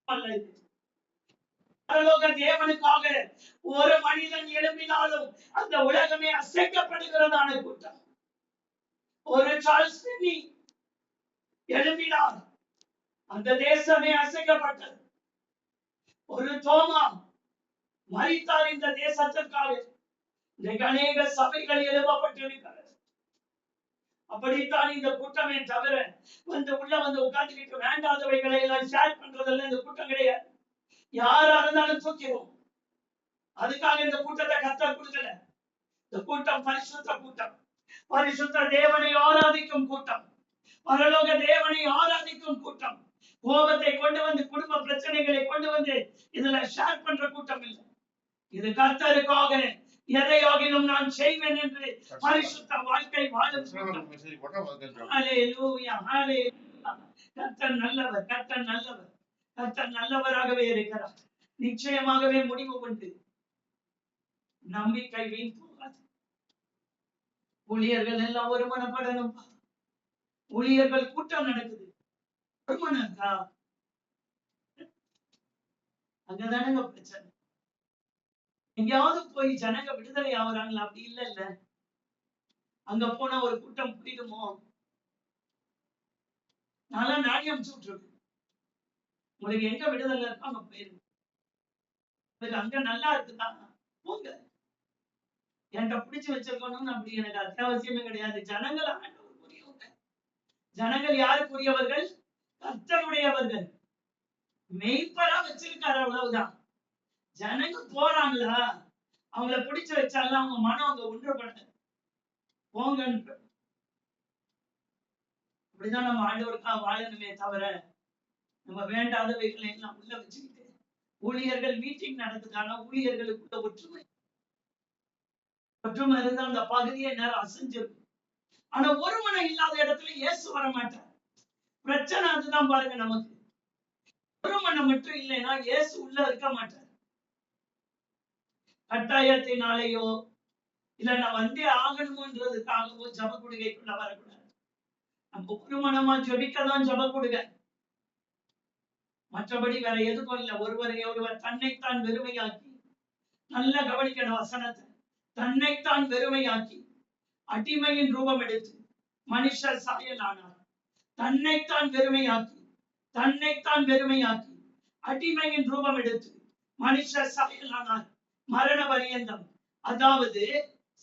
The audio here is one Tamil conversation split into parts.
அல்ல இது. பரலோக தேவனுக்காக ஒரு மனிதன் எழும்பினாலும் அந்த உலகமே அசைக்கப்படுகிறதான கூட்டம். ஒரு சார்ல்ஸ் பின்னி எழும்பினார், அந்த தேசமே அசைக்கப்பட்டது. ஒரு தோமா மரித்தார் இந்த தேசத்திற்காக. இன்றைக்கு அநேக சபைகள் எழுப்பப்பட்டிருக்கிறது. அப்படித்தான் இந்த கூட்டமே தவிர உள்ள உட்கார்ந்துக்கிட்டு வேண்டாதவைகளை எல்லாம் ஷேர் பண்றதெல்லாம் இந்த கூட்டம் கிடையாது. யாரா இருந்தாலும் தூக்கிடுவோம். அதுக்காக இந்த கூட்டத்தை கர்த்தர் கொடுக்கல. இந்த கூட்டம் பரிசுத்த கூட்டம், பரிசுத்த தேவனை ஆராதிக்கும் கூட்டம், பரலோக தேவனை ஆராதிக்கும் கூட்டம். கோபத்தை கொண்டு வந்து, குடும்ப பிரச்சனைகளை கொண்டு வந்து இதுல ஷேர் பண்ற கூட்டம் இல்லை. இது கர்த்தருக்காக எதையாகிலும் நான் செய்வேன் என்று பரிசுத்த வாழ்க்கை வாழும் கூட்டம். ஹல்லேலூயா, ஹல்லேலூயா. கர்த்தர் நல்லவர், கர்த்தர் நல்லவர், கர்த்தர் நல்லவராகவே இருக்கிறார். நிச்சயமாகவே முடிவு உண்டு. நம்பிக்கை வீண் போகாது. ஊழியர்கள் எல்லாம் ஒருமனப்படணும். ஊழியர்கள் கூட்டம் நடக்குது, ஒருமனக்கா அங்கதானங்க பிரச்சனை. எங்கேயாவது போய் ஜனங்க விடுதலை ஆகுறாங்களா? அப்படி இல்ல இல்ல. அங்க போனா ஒரு கூட்டம் போயிடுமோ? நல்லா நாடி அமுச்சு விட்டுருக்கு. உங்களுக்கு எங்க விடுதலை இருக்கோ அங்க போயிருங்க. அங்க நல்லா இருக்குதான் போங்க. என்கிட்ட பிடிச்சு வச்சிருக்கணும்னு அப்படி எனக்கு அத்தியாவசியமே கிடையாது. ஜனங்கள் ஆண்டவருக்குரியவங்க. ஜனங்கள் யாருக்குரியவர்கள்? கர்த்தருடையவர்கள். மெய்ப்பரா வச்சிருக்காரு, அவ்வளவுதான். ஜனங்க போறாங்களா, அவங்கள பிடிச்சு வச்சாலும் அவங்க மனம் அவங்க ஒன்றுபட போங்க. அப்படிதான் நம்ம ஆண்டவருக்காக வாழணுமே தவிர நம்ம வேண்டாதவைகளை எல்லாம் உள்ள வச்சுக்கிட்டு. ஊழியர்கள் மீட்டிங் நடக்குது, ஊழியர்களுக்குள்ள ஒற்றுமை இருந்தா அந்த பகுதியை நேரம் அசைஞ்சிருக்கும். ஆனா ஒருமனம் இல்லாத இடத்துல இயேசு வர மாட்டார். பிரச்சனை அதுதான் பாருங்க. நமக்கு ஒருமனம் மட்டும் இல்லைன்னா இயேசு உள்ள இருக்க மாட்டார். கட்டாயத்தினாலேயோ இல்ல நான் வந்தே ஆகணும்ன்றதுக்காகவோ ஜப கொடுகைக்குள்ள வரக்கூடாது. நம்ம ஒருமனமா ஜபிக்கதான் ஜப கொடுங்க. மற்றபடி வேற எதுவும் இல்லை. ஒருவர் தன்னைத்தான் வெறுமையாக்கி, நல்லா கவனிக்கணும் வசனத்தை, தன்னைத்தான் வெறுமையாக்கி அடிமையின் ரூபம் எடுத்து மனுஷர் சாயல் ஆனார். தன்னைத்தான் வெறுமையாக்கி, தன்னைத்தான் வெறுமையாக்கி அடிமையின் ரூபம் எடுத்து மனுஷர் சாயல் ஆனார். மரண பரியந்தம், அதாவது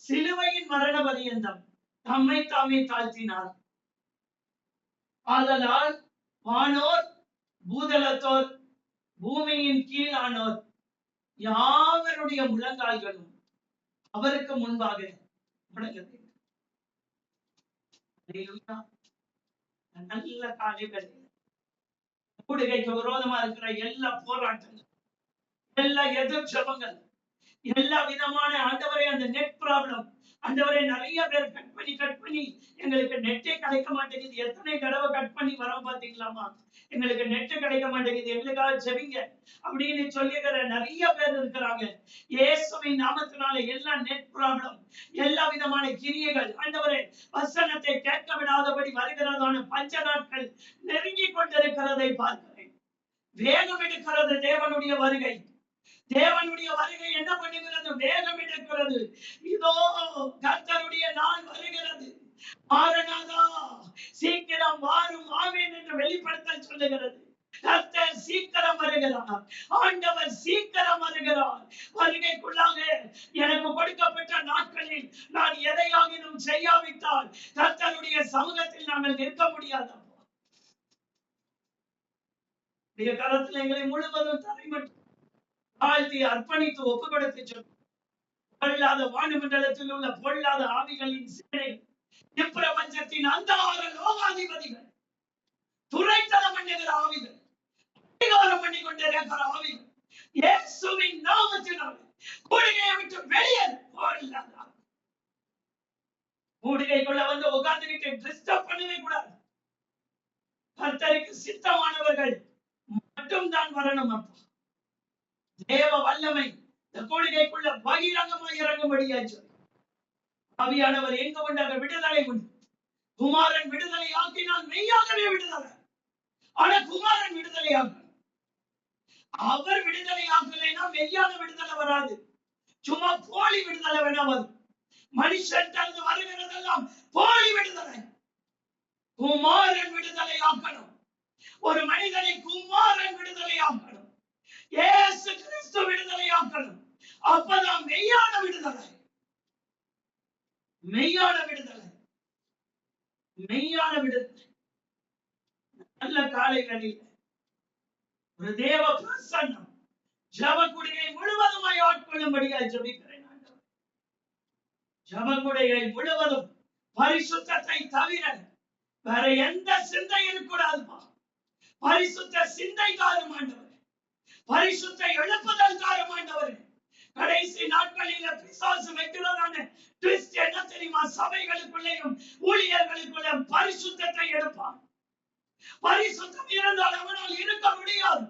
சிலுவையின் மரண பரியந்தம் தம்மை தாமே தாழ்த்தினார். ஆதலால் வானோர் பூதலத்தோர் பூமியின் கீழானோர் யாவருடைய முழங்கால்களும் அவருக்கு முன்பாக முடங்க வேண்டும். நல்ல காலைகள் கூடுகைக்கு விரோதமா இருக்கிற எல்லா போராட்டங்கள், எல்லா எதிர் ஜபங்கள், எல்லா விதமான ஆண்டவரே அந்த நெட் ப்ராப்ளம், ஆண்டவரே நிறைய பேர் கட் பண்ணி எங்களுக்கு நெட்டே கிடைக்க மாட்டேங்குது. எத்தனை தடவை கட் பண்ணி வரோம் பாத்தீங்களாமா? எங்களுக்கு நெட்டு கிடைக்க மாட்டேங்குது, எங்களுக்காக ஜெபிங்க அப்படின்னு சொல்லிக்கிற நிறைய பேர் இருக்கிறாங்க. இயேசுவின் நாமத்தினால எல்லா நெட் ப்ராப்ளம், எல்லா விதமான கிரியைகள், ஆண்டவரே வசனத்தை கேட்க விடாதபடி வருகிறதான பஞ்ச நாட்கள் நெருங்கி கொண்டிருக்கிறதை பார்க்கிறேன். வேகம் எடுக்கிறது தேவனுடைய வருகை. தேவனுடைய வருகை என்ன பண்ணுகிறது? வேகம் எடுக்கிறது. இதோ கர்த்தருடைய நாள் வருகிறது. மாரநாதா, சீக்கிரம் வாரும் ஆமென் என்று வெளிப்படுத்த சொல்லுகிறது. கர்த்தர் சீக்கிரம் வருகிறார். ஆண்டவர் சீக்கிரம் வருகிறார். வருகைக்குள்ளாக எனக்கு கொடுக்கப்பட்ட நாட்களில் நான் எதையாகிலும் செய்யாவிட்டால் கர்த்தருடைய சமூகத்தில் நாங்கள் நிற்க முடியாது. கரத்தில் எங்களை முழுவதும் தலைமட்டும் தாழ்த்தி அர்ப்பணித்து ஒப்பு கொடுத்து சொல். பொல்லாத வானுமண்டலத்தில் உள்ள பொல்லாத ஆவிகளின் சேனை, இப்பிரபஞ்சத்தின் அந்தார லோகாதிபதிகள், துரைத்தனம் பண்ணுகிற ஆவிகள், அதிகாரம் பண்ணி கொண்டிருக்கிற ஆவிகள், இயேசுவின் நாமத்தினால் கூடுகையை விட்டு வெளியேறு. கூடுகைக்குள்ள வந்து உட்கார்ந்துகிட்டு டிஸ்டர்ப் பண்ணவே கூடாது. கர்த்தருக்கு சித்தமானவர்கள் மட்டும் தான் வரணும். அப்பா, தேவ வல்லமை இந்த கூடுகைக்குள்ள பகிரங்கமாய் இறங்கும்படியா சொல்லி, ஆவியானவர் எங்க உண்டாக விடுதலை உண்டு. குமாரன் விடுதலை ஆக்கினால் மெய்யாகவே விடுதலை. ஆனா குமாரன் விடுதலை ஆக்க அவர் விடுதலை ஆக்கலைன்னா மெய்யான விடுதலை வராது. சும்மா போலி விடுதலை வேணா வரும். மனுஷன் தந்து வருகிறதெல்லாம் போலி விடுதலை. குமாரன் விடுதலை ஆக்கணும். ஒரு மனிதனை குமாரன் விடுதலை ஆக்கணும். இயேசு கிறிஸ்து விடுதலை ஆக்கணும். அப்பதான் மெய்யான விடுதலை. மெய்யான விடுதலை. மெய்யான விடுதலை. நல்ல காலை வேளையில் ஒரு தேவ பிரசன்னம் ஜபக்குடியை முழுவதுமாய் ஆட்கொள்ளும்படியாய் ஜெபிக்கிறேன். ஜபக்குடியை முழுவதும் பரிசுத்தத்தை தவிர வேற எந்த சிந்தை இருக்கக்கூடாதுப்பா. பரிசுத்த சிந்தை தாரும் ஆண்டவரே. பரிசுத்த எழுப்புதல் தாரும் ஆண்டவரே. கடைசி நாட்களில் பிசாசு வைக்கிறதான ட்விஸ்ட் என்ன தெரியுமா? சபைகளுக்குள்ளேயும் ஊழியர்களுக்குள்ளே பரிசுத்தத்தை எடுப்பான். பரிசுத்தம் இருந்தால் அவனால் இருக்க முடியாது.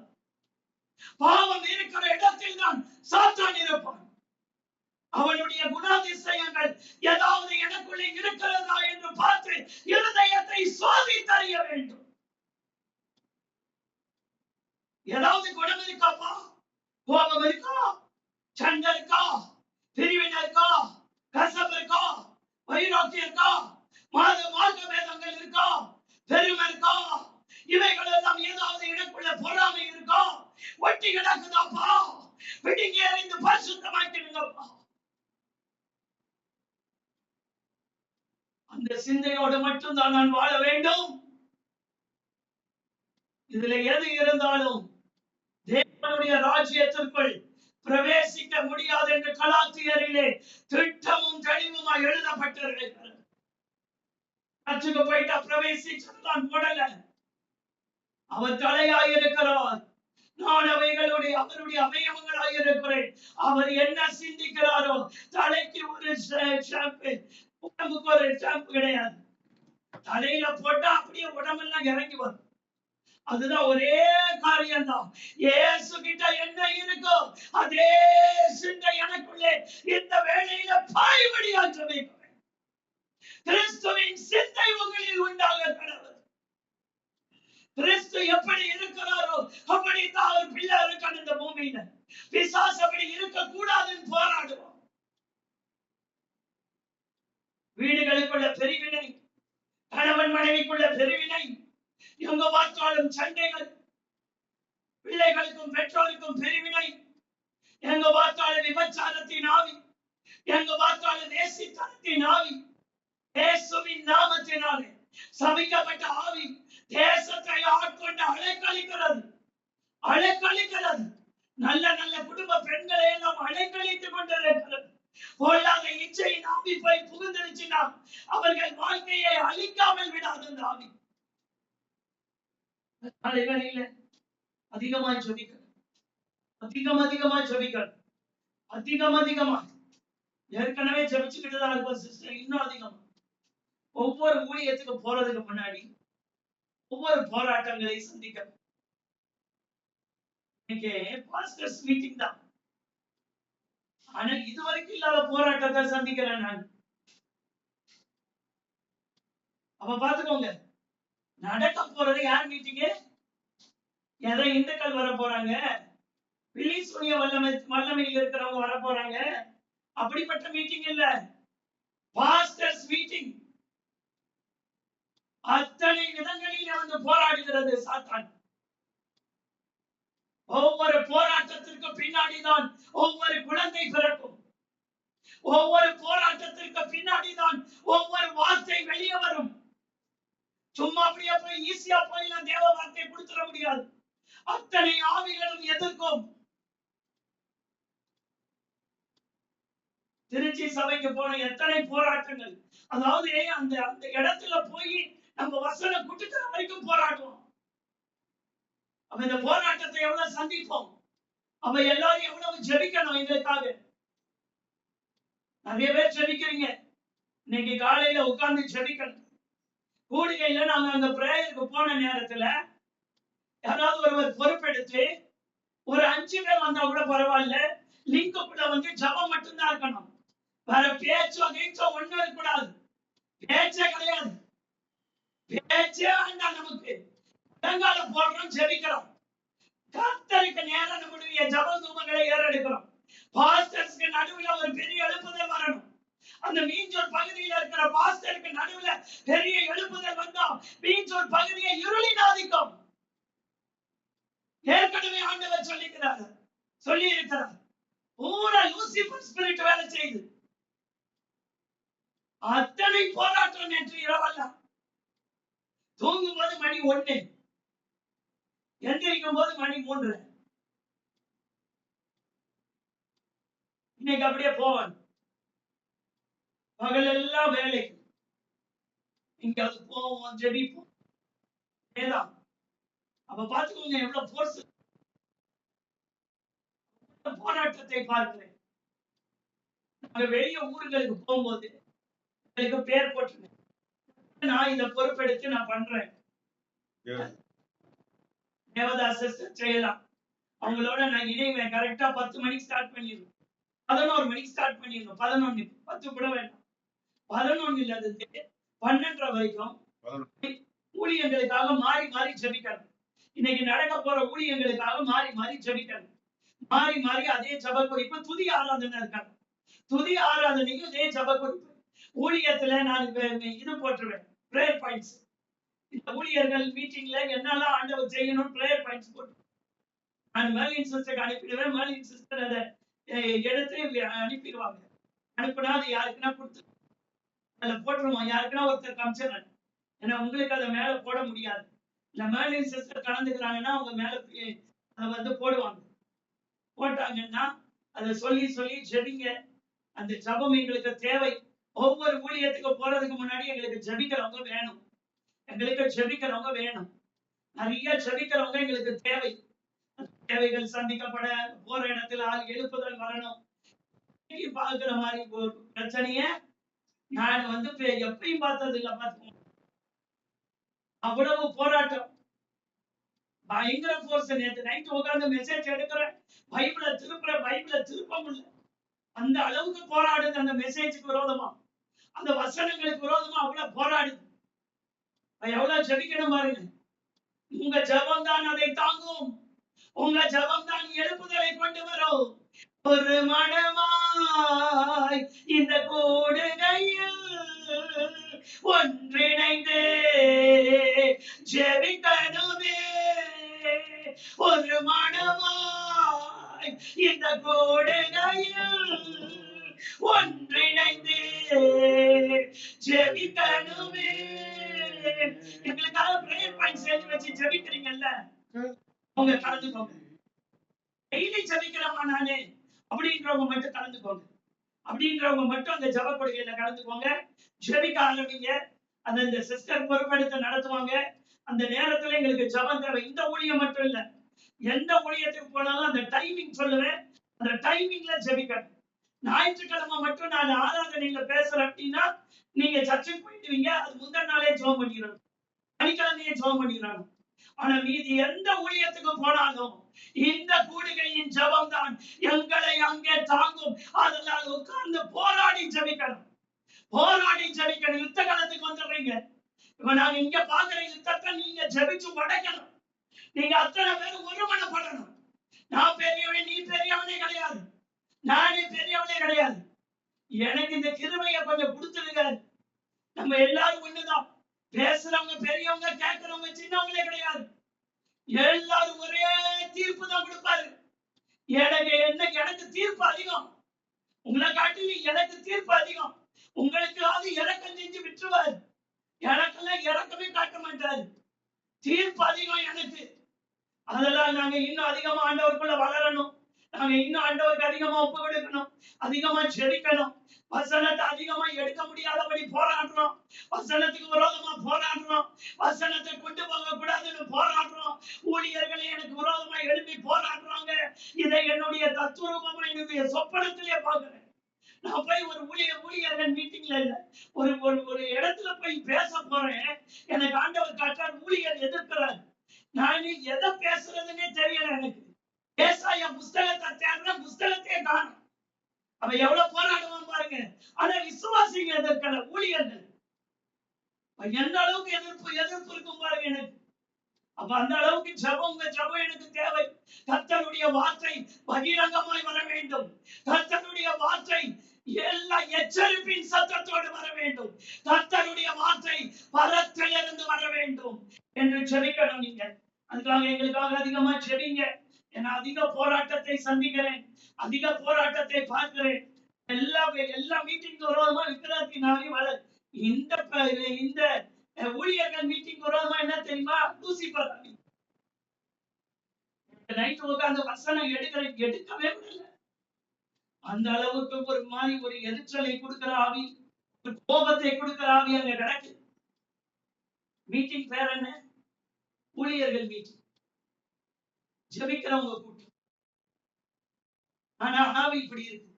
பாவம் இருக்கிற இடத்தில் தான் சாத்தான் இருப்பான். அவனுடைய குணாதிசயங்கள் ஏதாவது எனக்குள்ளே இருக்கிறதா என்று பார்த்து இருதயத்தை சோதித்தறிய வேண்டும். ஏதாவது குணம் இருக்காப்பா? கோபம் இருக்கா? சண்டை இருக்கா? பிரிவினை இருக்கா? கசப்பு இருக்கா? வைராக்கியம் இருக்கா? மார்க்க பேதங்கள் இருக்கா? பெருமை இருக்கா? இவைகள் எல்லாம் ஏதாவது எனக்குள்ள பொறாமை இருக்கா? ஒட்டி கிடக்குதாப்பா? பிடிங்க எறிந்து பரிசுத்தமாக்கிடுங்கப்பா. அந்த சிந்தையோடு மட்டும்தான் நான் வாழ வேண்டும். இதுல எது இருந்தாலும் தேவனுடைய ராஜ்யத்திற்குள் பிரவேசிக்க முடியாது என்று கலாத்தியரிலே திட்டமும் தெளிவுமாய் எழுதப்பட்டிருக்கிறது. கற்றுக்கு போயிட்டா பிரவேசிச்சுதான் போடல. அவர் தலையாயிருக்கிறார். நான் அவருடைய அவயவங்களாயிருக்கிறேன். அவர் என்ன சிந்திக்கிறாரோ, தலைக்கு ஒரு ஷாம்பு, உடம்புக்கு ஒரு ஷாம்பு கிடையாது. தலையில போட்டா அப்படியே உடம்பெல்லாம் இறங்கி வரும். அதுதான் ஒரே காரியம் தான். இயேசு கிட்ட என்ன இருக்கோ அதே சிந்தை எனக்குள்ளே இந்த வேளையில பாய்படியாக ஜெபிக்கிறேன். கிறிஸ்துவின் சிந்தை உங்களில் உண்டாக கடவுள். கிறிஸ்து எப்படி இருக்கிறாரோ அப்படித்தான் அவர் பிள்ளை இருக்கான் இந்த பூமியில. பிசாசு அப்படி இருக்க கூடாதுன்னு போராடுவோம். வீடுகளுக்குள்ள பிரிவினை, கணவன் மனைவிக்குள்ள பிரிவினை, எங்க பார்த்தாலும் சண்டைகள், பிள்ளைகளுக்கும் பெற்றோருக்கும் பிரிவினை, எங்க பார்த்தாலும் விபச்சாரத்தின் ஆவி, எங்க பார்த்தாலும் நேசித்தனத்தின் ஆவி, இயேசுவின் நாமத்தினாலே சபிக்கப்பட்ட ஆவி தேசத்தை ஆட்கொண்டு அலைக்கழிக்கிறது. நல்ல நல்ல குடும்ப பெண்களை எல்லாம் அலைக்கழித்துக் கொண்டிருக்கிறது. பொல்லாத இச்சையின் ஆவி போய் புகுந்துருச்சுன்னா அவர்கள் வாழ்க்கையை அழிக்காமல் விடாது. அந்த ஆவி அதிகமாய் ஜெபிக்கணும். அதிகமா ஏற்கனவே ஜெபிச்சுக்கிட்டு தான் இருக்கும் சிஸ்டர். இன்னும் அதிகமா ஒவ்வொரு ஊழியத்துக்கு போறதுக்கு முன்னாடி ஒவ்வொரு போராட்டங்களை சந்திக்கணும். இன்னைக்கு பாஸ்டர்ஸ் மீட்டிங் தான். ஆனா இதுவரைக்கும் இல்லாத போராட்டத்தை சந்திக்கிறேன் நான். அப்ப பாத்துக்கோங்க, நடக்க போறது யார் மீட்டிங்க? எதை இந்துக்கள் வர போறாங்க, பிலிசூனிய வல்லமையில் இருக்கிறவங்க வர போறாங்க. அப்படிப்பட்ட மீட்டிங் இல்ல, பாஸ்டர்ஸ் மீட்டிங். அத்தனை விதங்களில் வந்து போராடுகிறது சாத்தான். ஒவ்வொரு போராட்டத்திற்கு பின்னாடிதான் ஒவ்வொரு குழந்தை பிறக்கும். ஒவ்வொரு போராட்டத்திற்கு பின்னாடிதான் ஒவ்வொரு வார்த்தை வெளியே வரும். சும்மா அப்படியே போய் ஈஸியா போய் தேவ வார்த்தை கொடுத்துட முடியாது. அத்தனை ஆவிகளும் எதிர்க்கும். திருச்சி சபைக்கு போன எத்தனை போராட்டங்கள். அதாவது அந்த அந்த இடத்துல போய் நம்ம வசனம் குட்டுக்கிற வரைக்கும் போராடுவோம். அப்ப இந்த போராட்டத்தை எவ்வளவு சந்திப்போம். அப்ப எல்லாரும் எவ்வளவு ஜெபிக்கணும் இதற்காக. நிறைய பேர் ஜெபிக்கிறீங்க. இன்னைக்கு காலையில உட்கார்ந்து ஜெபிக்கணும். கூடுகையில நாங்க அந்த பிரேயருக்கு போன நேரத்துல யாராவது ஒருவர் பொறுப்பெடுத்து ஒரு 5 பேர் வந்தா கூட பரவாயில்ல, லிங்குக்குள்ள வந்து ஜபம் மட்டும்தான் இருக்கணும். வேற பேச்சோ கீச்சோ ஒண்ணும் இருக்கக்கூடாது. பேச்சே கிடையாது. பேச்சே வேண்டாம். நமக்கு இடங்கால போடுறோம், ஜெபிக்கிறோம். கர்த்தருக்கு நேரம் நம்முடைய ஜப தூபங்களை ஏறெடுக்கிறோம். பாஸ்டர்ஸ்க்கு நடுவுல ஒரு பெரிய எழுப்புதல் வரணும். அந்த மீஞ்சூர் பகுதியில் இருக்கிற பாஸ்டருக்கு நடுவுல பெரிய எழுப்புதல் வந்தா மீஞ்சூர் பகுதியை இருளின் ஆதிக்கம். ஏற்கனவே ஆண்டவர் சொல்லி இருக்கிறார். பூரா லூசிபர் ஸ்பிரிட் வேலை செய்து அத்தனை போராட்டம். நேற்று இரவெல்லாம் தூங்கும் போது மணி 1, எந்திரிக்கும் போது மணி 3. இன்னைக்கு அப்படியே போவான். பகல் எல்லாம் வேலைக்கு இங்க போவோம், ஜெபிப்போம். ஏதான் அப்ப பாத்துக்கோங்க எவ்வளவு போர்ஸ். போராட்டத்தை பார்க்கிறேன். நாங்க வெளிய ஊர்களுக்கு போகும்போது எனக்கு பேர் போட்டு நான் இதை பொறுப்பெடுத்து நான் பண்றேன். தேவதாஸ் செய்யலாம். அவங்களோட நான் இணைவேன். கரெக்டா 10 மணிக்கு ஸ்டார்ட் பண்ணிடுவேன். 11 மணிக்கு ஸ்டார்ட் பண்ணிடணும். 11 10 கூட வேண்டாம். 11 இருந்து 12 வரைக்கும் ஊழியங்களுக்காக மாறி மாறி ஜெபிக்கணும். இன்னைக்கு நடக்க போற ஊழியங்களுக்காக மாறி மாறி ஜெபிக்கணும். மாறி மாறி அதே ஜப குறிப்பு. துதி ஆராதனை இருக்காங்க. துதி ஆராதனைக்கும் இதே ஜப குறிப்பு. ஊழியத்துல நான் இது போட்டுருவேன், பிரேயர் பாயிண்ட்ஸ். இந்த ஊழியர்கள் மீட்டிங்ல என்னெல்லாம் ஆண்டவர் செய்யணும் பிரேயர் பாயிண்ட்ஸ் போட்டு நான் மேலின் சிஸ்டருக்கு அனுப்பிடுவேன். மேலின் சிஸ்டர் அதை எடுத்து அனுப்பிடுவாங்க. அனுப்பினா அது யாருக்குன்னா கொடுத்து அதுல போட்டுருவோம். யாருக்குன்னா ஒருத்தர் காமிச்சிடறேன். ஏன்னா உங்களுக்கு அதை மேல போட முடியாது. இல்ல மேலின் சிஸ்டர் கலந்துக்கிறாங்கன்னா அவங்க மேல அதை போடுவாங்க. போட்டாங்கன்னா அதை சொல்லி சொல்லி ஜெபிங்க. அந்த ஜபம் எங்களுக்கு தேவை. ஒவ்வொரு ஊழியத்துக்கு போறதுக்கு முன்னாடி எங்களுக்கு ஜெபிக்கிறவங்க வேணும். எங்களுக்கு ஜெபிக்கிறவங்க வேணும். நிறைய ஜெபிக்கிறவங்க எங்களுக்கு தேவை. தேவைகள் சந்திக்கப்பட போற இடத்துல ஆள் எழுப்புதல் வரணும். பாக்குற மாதிரி பிரச்சனைய நான் எப்பயும் பார்த்தது இல்ல. பாத்துக்கோங்க, அவ்வளவு போராட்டம், பயங்கர போர்ஸ். நேற்று நைட் உட்கார்ந்து மெசேஜ் எடுக்கிறேன், பைபிள திருப்ப முடியல. அந்த அளவுக்கு போராடுது. அந்த மெசேஜுக்கு விரோதமா, அந்த வசனங்களுக்கு விரோதமா அவ்வளவு போராடுது. எவ்வளவு ஜெபிக்கணும் பாருங்க. உங்க ஜெபம் தான் அதை தாங்கும். உங்க ஜெபம் தான் எழுப்புதலை கொண்டு வரும். ஒரு மனமாய் இந்த கூடுகையில் ஒன்றிணைந்து ஜெபிக்கணுமே. ஒரு மனமாய் இந்த கூடுகையில் ஒன்றிணைந்து ஜெபிக்கணுமே. எங்களுக்காக பிரேயர் பாயிண்ட்ஸ் எழுதி வச்சு ஜெபிக்கிறீங்கல்ல, அவங்க கலந்துக்கோங்க. டெய்லி ஜெபிக்கிறோமா நானே அப்படின்றவங்க மட்டும் கலந்துக்கோங்க. அப்படின்றவங்க மட்டும் அந்த ஜெப கொள்கையில கலந்துக்கோங்க. ஜெபிக்க ஆரம்பிங்க. அந்த சிஸ்டர் பொறுப்பெடுத்து நடத்துவாங்க. அந்த நேரத்துல எங்களுக்கு ஜெபம் தேவை. இந்த ஊழியம் மட்டும் இல்ல, எந்த ஊழியத்துக்கு போனாலும் அந்த டைமிங் சொல்லுவேன். அந்த டைமிங்ல ஜெபிக்கணும். ஞாயிற்றுக்கிழமை மட்டும் நான் ஆராதனையில பேசுறேன் அப்படின்னா நீங்க சர்ச்சுக்கு போயிடுவீங்க. அது முந்தின நாளே ஜெபம் பண்ணிடணும், சனிக்கிழமையே ஜெபம் பண்ணிடணும். ஆனா மீதி எந்த ஊழியத்துக்கு போனாலும் இந்த கூடுகையின் ஜெபம் தான் எங்களை அங்கே தாங்கும். அதனால் உட்கார்ந்து போராடி ஜெபிக்கணும். போராடி ஜெபிக்கணும். யுத்த காலத்துக்கு வந்துடுறீங்க. இப்ப நாங்க இங்க பாக்குற யுத்தத்தை நீங்க ஜெபிச்சு படைக்கணும். நீங்க அத்தனை பேரும் ஒருமனப்படணும். நான் பெரியவனே, நீ பெரியவனே கிடையாது, நானே பெரியவனே கிடையாது. எனக்கு இந்த கிருபையை கொஞ்சம் கொடுத்துருங்க. நம்ம எல்லாரும் ஒண்ணுதான். பேசுறவங்க பெரியவங்க, கேட்கிறவங்க சின்னவங்களே கிடையாது. எல்லாரும் ஒரே தீர்ப்பு தான் கொடுப்பாரு. எனக்கு தீர்ப்பு அதிகம். உங்களை காட்டிலும் எனக்கு தீர்ப்பு அதிகம். உங்களுக்கு அது இறக்கம் செஞ்சு விட்டுருவாரு. எனக்கெல்லாம் இறக்கமே காட்ட மாட்டாரு. தீர்ப்பு அதிகம் எனக்கு. அதெல்லாம் நாங்க இன்னும் அதிகமா ஆண்டவருக்குள்ள வளரணும். நாங்க இன்னும் ஆண்டவருக்கு அதிகமா ஒப்பு கொடுக்கணும், அதிகமா ஜெபிக்கணும். வசனத்தை அதிகமா எடுக்க முடியாதபடி போராடுறோம். வசனத்துக்கு விரோதமா போராடுறோம். வசனத்தை கொண்டு போக கூடாதுன்னு போராடுறோம். ஊழியர்களே எனக்கு விரோதமா எழுப்பி போராடுறாங்க. இதை என்னுடைய தத்துவமா என்னுடைய சொப்பனத்திலே பாக்குறேன். நான் போய் ஒரு ஊழியர்கள் மீட்டிங்ல இல்ல, ஒரு இடத்துல போய் பேச போறேன். எனக்கு ஆண்டவர் காட்டார், ஊழியர் எதிர்க்கிறார். நான் எதை பேசுறதுன்னே தெரியல எனக்கு. ஏசாயா புஸ்தகத்தை தேடுற, புஸ்தகத்தையே காணும். அவன் எவ்வளவு போராடுவான் பாருங்க. ஆனா விசுவாசிங்க எதிர்க்கல, ஊழியர்கள். எந்த அளவுக்கு எதிர்ப்பு இருக்கும் பாருங்க எனக்கு. அப்ப அந்த அளவுக்கு ஜபம் எனக்கு தேவை. கர்த்தருடைய கர்த்தருடைய வார்த்தை பகிரங்கமாய் வர வேண்டும். கர்த்தருடைய வார்த்தை எல்லா எச்சரிப்பின் சத்தத்தோடு வர வேண்டும். கர்த்தருடைய வார்த்தை பரத்திலிருந்து வர வேண்டும் என்று ஜெபிக்கணும். நீங்க அதுக்காக எங்களுக்காக அதிகமா ஜெபிங்க. ஏன்னா அதிக போராட்டத்தை சந்திக்கிறேன், அதிக போராட்டத்தை பார்க்கிறேன். எல்லா மீட்டிங் விரோதமா விக்கிரத்தினாலே இந்த ஊழியர்கள் மீட்டிங் விரோதமா என்ன தெரியுமா? லூசிபர் நைட் உட்கார்ந்து வசனம் எடுக்கவே முடியல. அந்த அளவுக்கு ஒரு மாதிரி ஒரு எரிச்சலை கொடுக்கிற ஆவி, ஒரு கோபத்தை கொடுக்கிற ஆவி அங்க கிடக்கு. மீட்டிங் பேர் என்ன? ஊழியர்கள் மீட்டிங், ஜெபிக்கிறவங்க கூட்டம். ஆனா ஆவி இப்படி இருக்கு.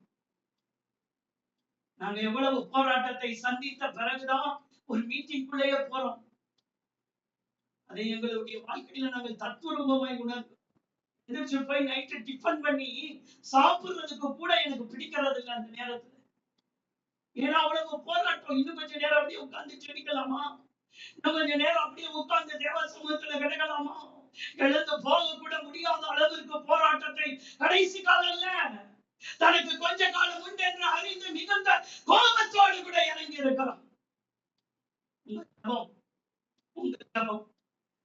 நாங்க எவ்வளவு போராட்டத்தை சந்தித்த பிறகுதான் ஒரு மீட்டிங்குள்ளேயே போறோம். அதை எங்களுடைய வாழ்க்கையில நாங்கள் தத்துவரூபமாய் உணர்ந்து எதிர்த்து போய் நைட்டு டிஃபன் பண்ணி சாப்பிடுறதுக்கு கூட எனக்கு பிடிக்கிறது இல்லை அந்த நேரத்துல. ஏன்னா அவ்வளவு போராட்டம். இன்னும் கொஞ்ச நேரம் அப்படியே உட்கார்ந்து ஜெபிக்கலாமா, இன்னும் கொஞ்ச நேரம் அப்படியே உட்கார்ந்து தேவ சமூகத்துல கிடக்கலாமா, எழுந்து போக கூட முடியாத அளவிற்கு போராட்டத்தை கடைசி காலம்ல தனக்கு கொஞ்ச காலம் உண்டு என்று அறிந்து மிகுந்த கோபத்தோடு கூட இறங்கி இருக்கலாம்.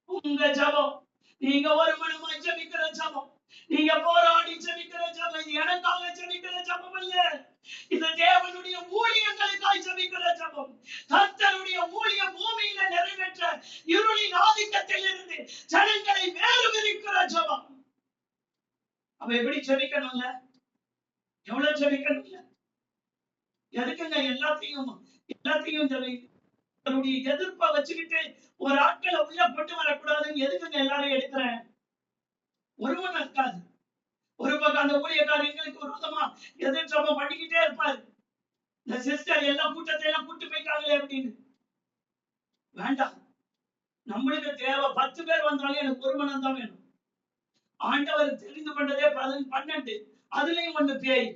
உங்க ஜபம், நீங்க ஒரு மனமாய் ஜெபிக்கிற ஜபம், நீங்க போராடி ஜெபிக்கிற ஜபம், இது எனக்காக ஜெபிக்கிற ஜபம் அல்ல. இது தேவனுடைய ஊழியங்களுக்காய் ஜெபிக்கிற ஜபம். கர்த்தருடைய ஊழியம் பூமியில நிறைவேற்ற இருளின் ஆதிக்கத்தில் இருந்து ஜனங்களை வேறு விரிக்கிற ஜபம். அவ எப்படி ஜெபிக்கணும்ல, எவ்வளவு ஜெபிக்கணும்ல. எதுக்குங்க எல்லாத்தையும் ஜெபிக்கணுடைய எதிர்ப்பை வச்சுக்கிட்டு ஒரு ஆட்களை உள்ள கொண்டு வரக்கூடாதுன்னு எதுக்குங்க எல்லாரும் எடுக்கிறேன்? ஒருவன் இருக்காது. ஒரு பக்கம் அந்த ஊழியக்காரர் எங்களுக்கு விரோதமா எதிர் ஜெபம் பண்ணிக்கிட்டே இருப்பாரு. இந்த சிஸ்டர் எல்லா கூட்டத்தையும் கூட்டு போய்க்காங்களே அப்படின்னு. வேண்டாம், நம்மளுக்கு தேவை 10 பேர் வந்தாலும் எனக்கு ஒரு மனம் தான் வேணும். ஆண்டவர் தெரிந்து கொண்டதே 12, அதுலயும் ஒண்ணு பேய்.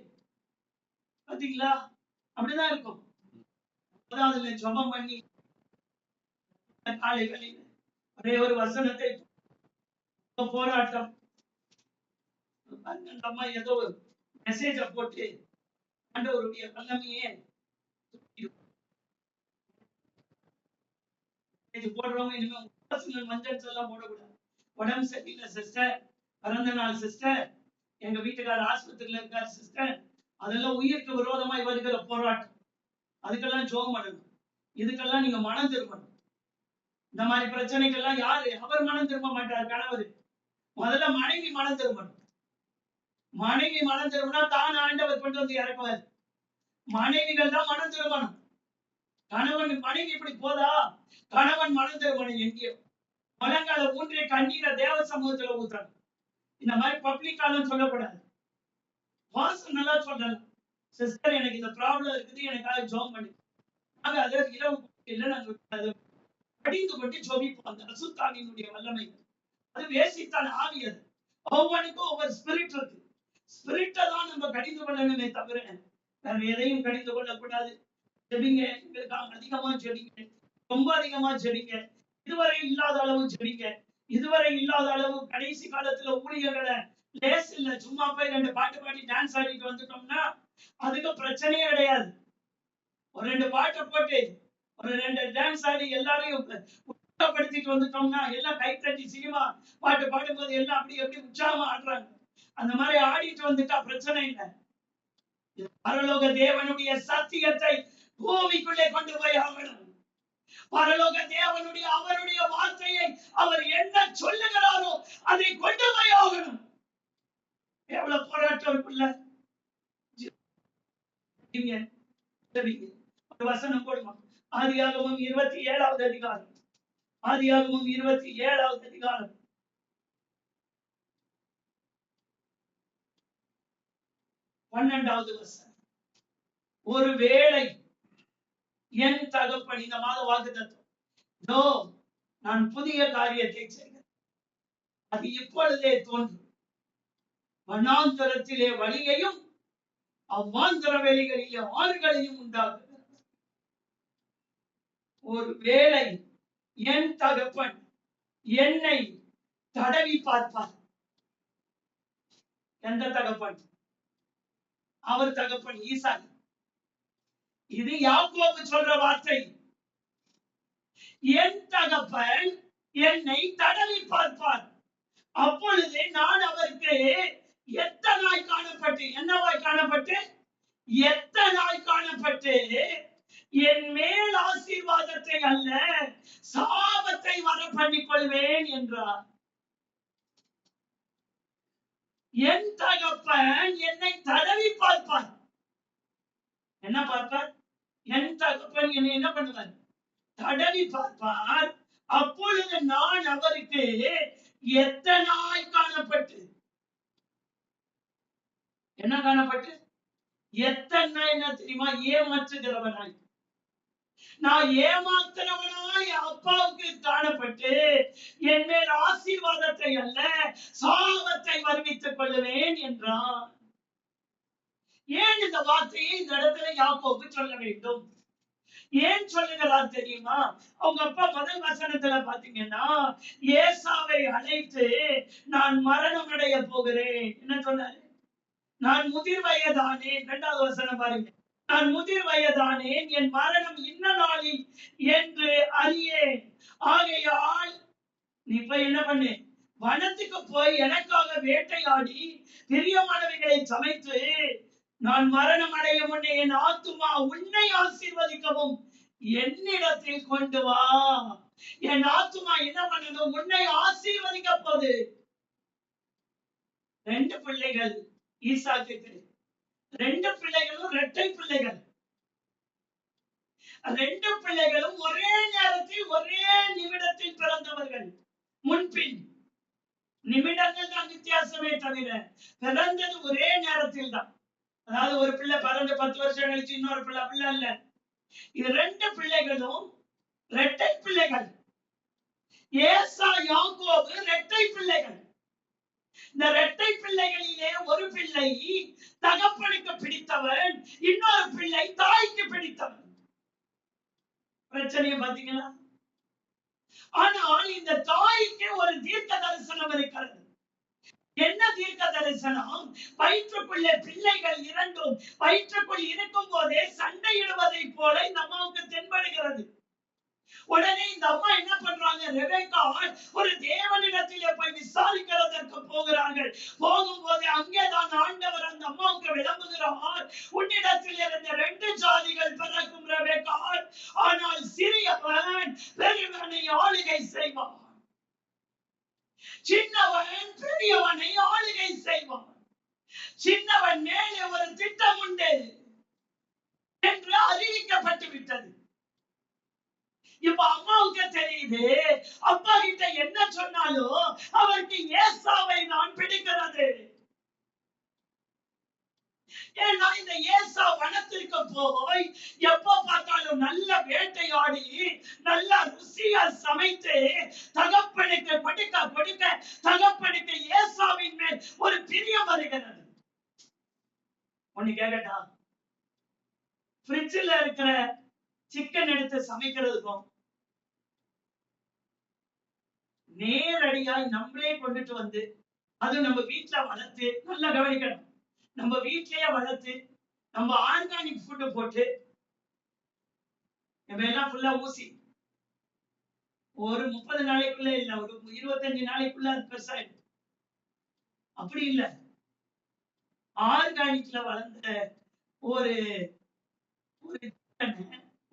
பாத்தீங்களா? அப்படிதான் இருக்கும். அதுல ஜெபம் பண்ணி காலைகளில் ஒரே ஒரு வசனத்தை போராட்டம் ஏதோ ஒரு மெசேஜ போட்டு ஆண்டவருடைய வல்லமையே போடுறவங்க இனிமே மஞ்சள் எல்லாம் போடக்கூடாது. உடம்பு சரியில்லை சிஸ்டர், பிறந்த நாள் சிஸ்டர், எங்க வீட்டுக்காரர் ஆஸ்பத்திரியில இருக்காரு சிஸ்டர், அதெல்லாம் உயிருக்கு விரோதமாய் வருகிற போராட்டம். அதுக்கெல்லாம் ஜெபம் பண்ணணும். இதுக்கெல்லாம் நீங்க மனம் திரும்பணும். இந்த மாதிரி பிரச்சனைகள்லாம் யாரு அவர் மனம் திரும்ப மாட்டார்? கணவர். முதல்ல மனைவி மனம் திரும்பணும். மனைவி மனம் திரும்பினா தான் ஆண்டவர் கொண்டு வந்து இறக்குவார். மனைவிகள் தான் மனம் திரும்பணும். கணவன் மனைவி இப்படி போதா? கணவன் மனம் திரும்பணும். எங்கேயோ முழங்கால ஊன்றிய கண்ணீரை தேவ சமூகத்துல ஊற்றணும். இந்த மாதிரி பப்ளிக்காலும் சொல்லக்கூடாது. வாசம் நல்லா சொல்லலாம். சிஸ்டர், எனக்கு இந்த ப்ராப்ளம் இருக்குது, எனக்காக ஜெபம் பண்ணி நாங்க அதை இரவு இல்லை, நாங்க படிந்து கொண்டு ஜெபிப்போம். அந்த அசுத்தாவினுடைய வல்லமை அது வேசித்தான் ஆவி. அது ஒவ்வொன்றுக்கும் ஒவ்வொரு ஸ்பிரிட் இருக்கு. ஸ்பிரிட்டை தான் நம்ம கடிந்து கொள்ளணுமே தவிர வேற எதையும் கடிந்து கொள்ளக்கூடாது. ஜெபிங்க, எங்களுக்காக அதிகமா ஜெபிங்க, ரொம்ப அதிகமா ஜெபிங்க. இதுவரை இல்லாத அளவு ஜெபிங்க. இதுவரை இல்லாத அளவு கடைசி காலத்துல ஊழியர்களை லேஸ் இல்ல. சும்மா போய் 2 பாட்டு பாடி டான்ஸ் ஆடிட்டு வந்துட்டோம்னா அதுக்கு பிரச்சனையே கிடையாது. ஒரு 2 பாட்டை போட்டு ஒரு 2 டான்ஸ் ஆடி எல்லாரையும் உற்சாகப்படுத்திட்டு வந்துட்டோம்னா எல்லாம் கை தட்டி சினிமா பாட்டு பாடும்போது எல்லாம் அப்படி எப்படி உற்சாகமா ஆடுறாங்க. அந்த மாதிரி ஆடிட்டு வந்துட்டா பிரச்சனை இல்லை. பரலோக தேவனுடைய சத்தியத்தை பூமிக்குள்ளே கொண்டு போய் ஆகணும். பரலோக தேவனுடைய அவருடைய வார்த்தையை அவர் என்ன சொல்லுகிறாரோ அதை கொண்டு போய் ஆகணும். எவ்வளவு போராட்டம் இருக்குல்ல. ஒரு வசனம் போடுமா? ஆதியாகமம் 27வது அதிகாரம். ஆதியாகமம் 27வது அதிகாரம் 12வது வசனம். ஒருவேளை என் தகப்பன், இந்த மாத வாக்குத்தத்தம், நான் புதிய காரியத்தை செய்கிறேன், அது இப்பொழுதே தோன்றும், வனாந்தரத்திலே வழியையும் அவ்வாந்தர வெளிகளிலே ஆறுகளையும் உண்டாக்குகிறது. ஒருவேளை என் தகப்பன் என்னை தடவி பார்ப்பார். எந்த தகப்பன்? அவர் தகப்பன் ஈசாக்கு. இது யாக்கோபு சொல்ற வார்த்தை. என் தகப்பன் என்னை தடவி பார்ப்பார், அப்பொழுது நான் அவருக்கு எத்தனாய் காணப்பட்டு, என்னவாய் காணப்பட்டு, எத்தனாய் காணப்பட்டு என் மேல் ஆசீர்வாதத்தை அல்ல சாபத்தை வர பண்ணிக் கொள்வேன் என்றார். என் தகப்பன் என்னை தடவி பார்ப்பார். என்ன பார்ப்பார்? என் தகப்பன் என்னை என்ன பண்ணுவார்? தடவி பார்ப்பார். அப்பொழுது நான் அவருக்கு எத்தனாய் காணப்பட்டு, என்ன காணப்பட்டு, எத்தனை என்ன தெரியுமா? ஏமாற்றுகிறவனாய், நான் ஏமாத்துறவனாய் அப்பாவுக்கு காணப்பட்டு என் மேல் ஆசீர்வாதத்தை அல்ல சாபத்தை வருவித்துக் கொள்ளுவேன் என்றான். ஏன் இந்த வார்த்தையை இந்த இடத்துல யாக்கோபு சொல்ல வேண்டும்? ஏன் சொல்லுகிறார் தெரியுமா? அவங்க அப்பா முதல் வசனத்துல பாத்தீங்கன்னா, ஏசாவை அழைத்து நான் மரணம் அடைய போகிறேன் என்ன சொன்னாரு? நான் முதிர் வயதானேன். இரண்டாவது வசனம் பாருங்க, நான் முதிர் வயதானேன், என் மரணம் இன்ன நாளில் என்று அறியேன். ஆகையால் நீ போய் என்ன பண்ணு, வனத்துக்கு போய் எனக்காக வேட்டையாடி பிரியமானவைகளை சமைத்து நான் மரணம் அடைய முன்னே என் ஆத்துமா உன்னை ஆசீர்வதிக்கவும் என்னிடத்தில் கொண்டு வா. என் ஆத்துமா என்ன பண்ணணும்? உன்னை ஆசீர்வதிக்க போது. ரெண்டு பிள்ளைகள் ஈசாக்குக்கு, ரெண்டு பிள்ளைகளும் இரட்டை பிள்ளைகள். ரெண்டு பிள்ளைகளும் ஒரே நேரத்தில் ஒரே நிமிடத்தில் பிறந்தவர்கள். முன்பின் நிமிடங்கள் தான் வித்தியாசமே தவிர பிறந்தது ஒரே நேரத்தில் தான். அதாவது ஒரு பிள்ளை பிறந்து 10 வருஷம் கழிச்சு இன்னொரு பிள்ளை, அப்படிலாம் இல்ல. இது ரெண்டு பிள்ளைகளும் இரட்டை பிள்ளைகள். ஏசா யாக்கோபு இரட்டை பிள்ளைகள். இந்த இரட்டை பிள்ளைகளிலே ஒரு பிள்ளை தகப்பனுக்கு பிடித்தவன், இன்னொரு பிள்ளை தாய்க்கு பிடித்தவன். பிரச்சனையை பாத்தீங்களா? ஆனால் இந்த தாய்க்கு ஒரு தீர்க்க தரிசனம் இருக்கிறது. என்ன தீர்க்க தரிசனம்? வயிற்றுக்குள்ளே பிள்ளைகள் இரண்டும் வயிற்றுக்குள் இருக்கும் போதே சண்டையிடுவதை போல இந்த அம்மாவுக்கு தென்படுகிறது. உடனே இந்த அம்மா என்ன பண்றாங்க? ரெபெக்கா ஒரு தேவனிடத்திலே போய் விசாரிக்கிறதற்கு போகிறார்கள். போகும்போது அங்கேதான் ஆண்டவர் அந்த அம்மாவுக்கு விளம்புகிறார், உன்னிடத்தில் இருந்த 2 ஜாதிகள் பிறக்கும் ரெபெக்கா, ஆனால் சிறியவன் பெரியவனை ஆளுகை செய்வான், சின்னவன் பெரியவனை ஆளுகை செய்வான், சின்னவன் மேலே ஒரு திட்டம் உண்டு என்று அறிவிக்கப்பட்டு விட்டது. இப்ப அம்மாவுக்கு தெரியுது, அப்பா கிட்ட என்ன சொன்னாலும் அவருக்கு ஏசாவை நான் பிடிக்கிறது. ஏன்னா இந்த ஏசா வனத்திற்கு போய் எப்ப பார்த்தாலும் நல்ல வேட்டையாடி நல்ல ருசியா சமைத்து தகப்பனுக்கு கொடுக்க தகப்பனுக்கு ஏசாவின் மேல் ஒரு பிரியம் வருகிறது. ஒண்ணு கேட்கட்டா? ஃப்ரிட்ஜில் இருக்கிற சிக்கன் எடுத்து சமைக்கிறதுக்கும் நேரடியாய் நம்மளே கொண்டுட்டு வந்து, அது நம்ம வீட்டுல வளர்த்து, நல்லா கவனிக்கணும், நம்ம வீட்லயே வளர்த்து நம்ம ஆர்கானிக் ஃபுட் போட்டு, எல்லாம் ஃபுல்லா ஊசி, ஒரு 30 நாளைக்குள்ள இல்ல, ஒரு 25 நாளைக்குள்ள அது பெருசாயிடும். அப்படி இல்ல, ஆர்கானிக்ல வளர்ந்த ஒரு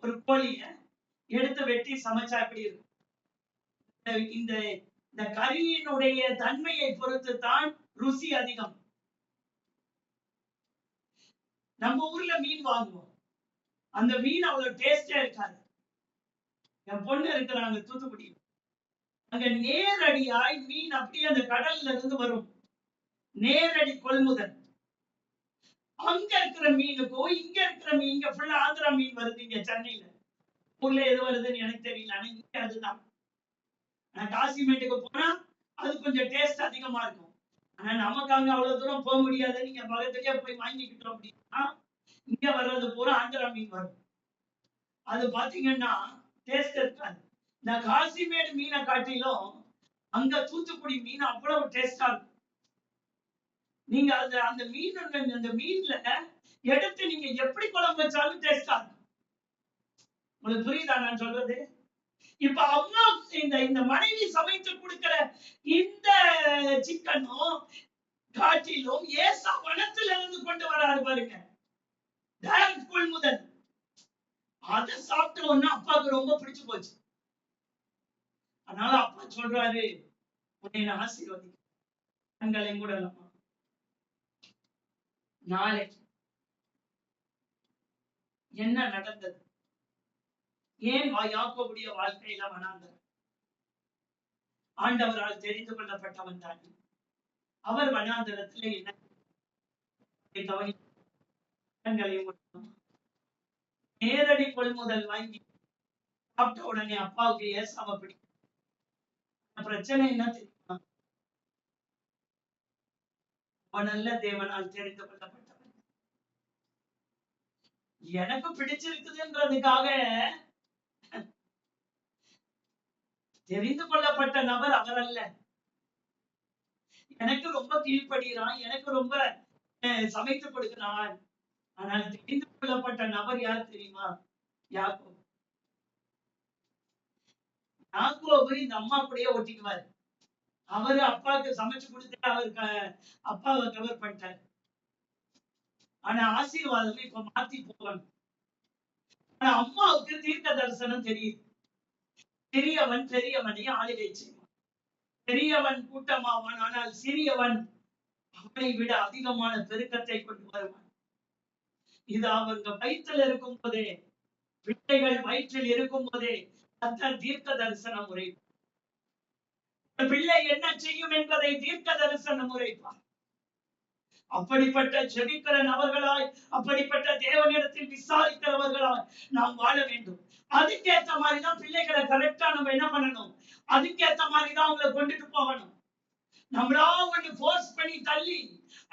ஒரு கோழிய எடுத்து வெட்டி சமைச்சா எப்படி இருக்கும்? இந்த கறியினுடைய தன்மையை பொறுத்து தான் ருசி அதிகம். நம்ம ஊர்ல மீன் வாங்குவோம், அந்த மீன் அவ்வளவு டேஸ்டா இருக்காது. என் பொண்ணு இருக்கிறாங்க தூத்துக்குடி, அங்க நேரடியாய் மீன் அப்படியே அந்த கடல்ல இருந்து வரும், நேரடி கொள்முதல். அங்க இருக்கிற மீனுக்கும் இங்க இருக்கிற மீன், இங்க ஃபுல்லா ஆந்திரா மீன் வருது, இங்க சென்னையில. ஊர்ல எது வருதுன்னு எனக்கு தெரியல, ஆனா இங்க அதுதான். காசிமேட்டுக்கு போனா அது கொஞ்சம் டேஸ்ட் அதிகமா இருக்கும். ஆனா நமக்கு அங்க அவ்வளவு தூரம் போக முடியாது, நீங்க பக்கத்துலயே போய் வாங்கிக்கிட்டோம் அப்படின்னா இங்க வர்றது பூரா ஆந்திரா மீன் வரும். அது பாத்தீங்கன்னா டேஸ்ட் இருக்காது. இந்த காசிமேடு மீனை காட்டிலும் அங்க தூத்துக்குடி மீன் அவ்வளவு டேஸ்டா இருக்கும். நீங்க அந்த அந்த மீன்ல எடுத்து நீங்க எப்படி குழம்பு வச்சாலும் டேஸ்டா இருக்கும். உங்களுக்கு புரியுதா நான் சொல்றது? இப்ப அம்மா இந்த மனைவி சமைத்து கொடுக்கிற இந்த சிக்கனும் காட்டிலும் ஏசா வனத்திலிருந்து கொண்டு வராரு பாருங்க. டைரக்ட் கொள்முதல். அதை சாப்பிட்ட உடனே அப்பாவுக்கு ரொம்ப பிடிச்சு போச்சு. அதனால அப்பா சொல்றாரு, உன்னை நான் ஆசீர்வதிக்கிறேன். கண்களை மூடலாமா? நாளைக்கு என்ன நடந்தது? ஏன் யாக்கோபுடைய வாழ்க்கையில வனாந்தரம்? ஆண்டவரால் தெரிந்து கொள்ளப்பட்டவன் தான். அவர் வனாந்தரத்திலே என்ன கண்களை மூடலாமா? நேரடி கொள்முதல் வாங்கி சாப்பிட்ட உடனே அப்பாவுக்கு ஏசாவை பிடிக்கும். பிரச்சனை என்ன தெரியுமா? அவன் நல்ல தேவனால் தெரிந்து கொள்ளப்பட்டவன். எனக்கு பிடிச்சிருக்குதுன்றதுக்காக தெரிந்து கொள்ளப்பட்ட நபர் அவர் அல்ல. எனக்கு ரொம்ப கீழ்ப்படுகிறான், எனக்கு ரொம்ப சமைத்து கொடுக்கிறான். ஆனால் தெரிந்து கொள்ளப்பட்ட நபர் யார் தெரியுமா? யாக்கோபு. யாக்கோபு இந்த அம்மா அப்படியே ஒட்டிக்குவாரு. அவரு அப்பாவுக்கு சமைச்சு கொடுத்து அவருக்கு அப்பாவை கவர் பண்ணிட்டாரு. ஆனா ஆசீர்வாதம் இப்ப மாத்தி போகணும். ஆனா அம்மாவுக்கு தீர்க்க தரிசனம் தெரியுது. பெரியவன் பெரியவனை ஆளுகை செய்வான். பெரியவன் கூட்டமாவான், ஆனால் சிறியவன் அவனை விட அதிகமான பெருக்கத்தை கொண்டு வருவான். இது அவங்க வயிற்றில் இருக்கும் போதே, பிள்ளைகள் வயிற்றில் இருக்கும் போதே கர்த்தர் தீர்க்க தரிசனம் உரைப்பார். பிள்ளை என்ன செய்யும் என்பதை தீர்க்க தரிசனம் உரைப்பார். அப்படிப்பட்ட ஜெபிக்கிற நபர்களாய், அப்படிப்பட்ட தேவனிடத்தில் விசாரிக்கிறவர்களாய் நாம் வாழ வேண்டும். அதுக்கேற்ற மாதிரிதான் பிள்ளைகளை கரெக்டா நம்ம என்ன பண்ணணும்? அதுக்கேற்ற மாதிரிதான் அவங்களை கொண்டுட்டு போகணும். நம்மளா ஒண்ணு போர்ஸ் பண்ணி தள்ளி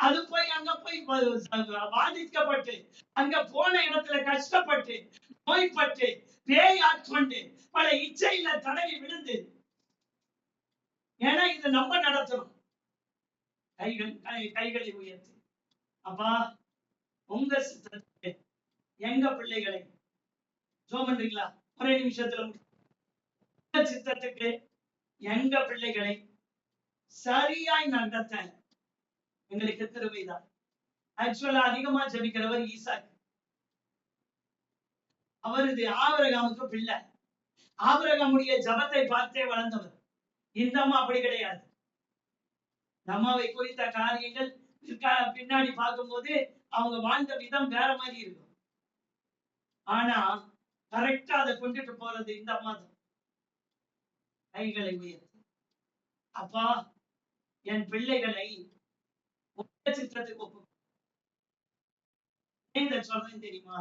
அது போய் அங்க போய் பாதிக்கப்பட்டு அங்க போன இடத்துல கஷ்டப்பட்டு நோய்பட்டு பேய் ஆட்கொண்டு பல இச்சையில தடவி விழுந்து, ஏன்னா இது நம்ம நடத்தணும். கைகளை உயர்த்தி, அப்பா உங்க சித்தத்துக்கு எங்க பிள்ளைகளை ஜோம் பண்றீங்களா? ஒரே நிமிஷத்துல உங்க சித்தத்துக்கு எங்க பிள்ளைகளை சரியாய் நடத்த எங்களுக்கு கிருபைதான். ஆக்சுவலா அதிகமா ஜெபிக்கிறவர் ஈசாக். அவரது ஆபிரகாமுக்கு பிள்ளை. ஆபிரகாமுடைய ஜபத்தை பார்த்தே வளர்ந்தவர். இந்த அம்மா அப்படி கிடையாது. அம்மாவை குறித்த காரியங்கள் பின்னாடி பார்க்கும்போது அவங்க வாழ்ந்த விதம் வேற மாதிரி இருக்கும். ஆனா கரெக்டா அதை கொண்டுட்டு போறது இந்த அம்மா தான். கைகளை உயர்த்தி, அப்பா என் பிள்ளைகளை சித்தத்துக்கு ஒப்பு. சொல்றேன் தெரியுமா?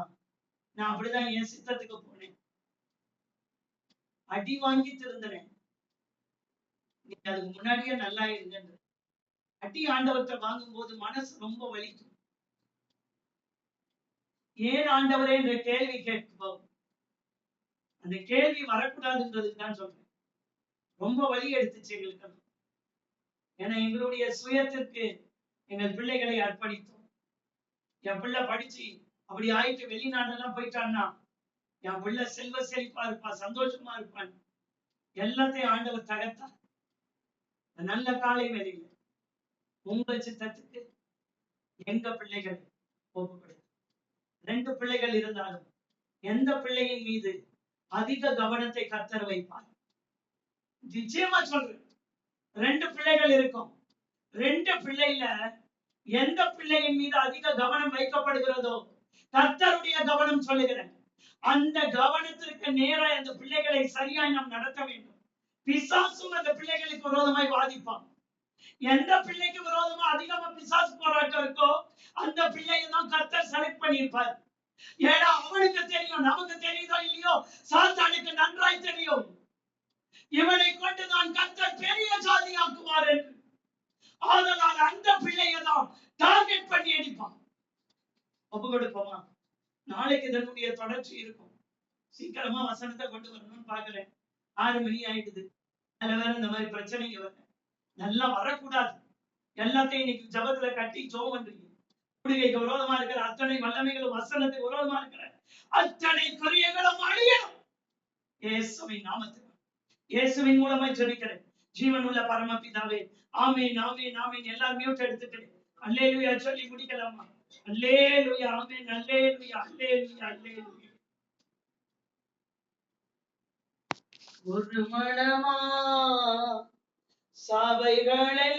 நான் அப்படிதான் என் சித்தத்துக்கு போனேன். அடி வாங்கி திருந்தனேன். நீங்க அதுக்கு முன்னாடியே நல்லா இருங்க. அடி ஆண்டவற்றை வாங்கும் போது மனசு ரொம்ப வலிக்கும். ஏன் ஆண்டவரே என்ற கேள்வி கேட்போம். அந்த கேள்வி வரக்கூடாதுன்றதுக்கு தான் சொல்றேன். ரொம்ப வலி எடுத்துச்சு எங்களுக்கு. ஏன்னா எங்களுடைய சுயத்திற்கு எங்கள் பிள்ளைகளை அர்ப்பணித்தோம். என் பிள்ளை படிச்சு அப்படி ஆயிட்டு வெளிநாடெல்லாம் போயிட்டான்னா என் பிள்ளை செல்வ செழிப்பா இருப்பான், சந்தோஷமா இருப்பான். எல்லாத்தையும் ஆண்டவர் தகர்த்தார். நல்ல காலை வேலையில் உங்க சித்தத்துக்கு எங்க பிள்ளைகள் ஒப்புப்படுது. 2 பிள்ளைகள் இருந்தாலும் எந்த பிள்ளையின் மீது அதிக கவனத்தை கர்த்தர் வைப்பார்? நிச்சயமா சொல்றேன். 2 பிள்ளைகள் இருக்கும். 2 பிள்ளைல எந்த பிள்ளையின் மீது அதிக கவனம் வைக்கப்படுகிறதோ கர்த்தருடைய கவனம் சொல்லுகிறேன். அந்த கவனத்திற்கு நேரா அந்த பிள்ளைகளை சரியாய் நாம் நடத்த வேண்டும். பிசாசும் அந்த பிள்ளைகளுக்கு விரோதமாய் வாதிப்பான். எந்த பிள்ளைக்கு விரோதமா அதிகமா பிசாசு போராட்டம் இருக்கோ அந்த பிள்ளையை தான் கர்த்தர் செலக்ட் பண்ணியிருப்பார். ஏன்னா அவனுக்கு தெரியும், நமக்கு தெரியுதோ இல்லையோ, சாத்தானுக்கு நன்றாய் தெரியும் இவனை கொண்டுதான் கர்த்தர் பெரிய ஜாதியாக்குவார் என்று. அதனால் அந்த பிள்ளையை தான் டார்கெட் பண்ணி அடிப்பான். ஒப்பு கொடுப்போமா? நாளைக்கு இதனுடைய தொடர்ச்சி இருக்கும். சீக்கிரமா வசனத்தை கொண்டு வரணும்னு பாக்குறேன். 6 மணி ஆயிடுது. அதுல வேற இந்த மாதிரி பிரச்சனைங்க வர நல்லா வரக்கூடாது. எல்லாத்தையும் இன்னைக்கு ஜபத்துல கட்டி ஜோம் பண்றீங்க. கூடுகைக்கு விரோதமா இருக்கிற அத்தனை வல்லமைகளும், வசனத்துக்கு விரோதமா இருக்கிற அத்தனை கிரியைகளும் அழியணும் இயேசுவின் நாமத்தில். இயேசுவின் மூலமா ஜெபிக்கிறேன் ஜீவனுள்ள பரமபிதாவே. ஆமென், ஆமென், ஆமென். எல்லாரும் மியூட் எடுத்துட்டு அல்லேலூயா சொல்லி முடிக்கலாமா? அல்லேலூயா, ஆமென், அல்லேலூயா, அல்லேலூயா, அல்லேலூயா. ஒரு மனமா சபைகளை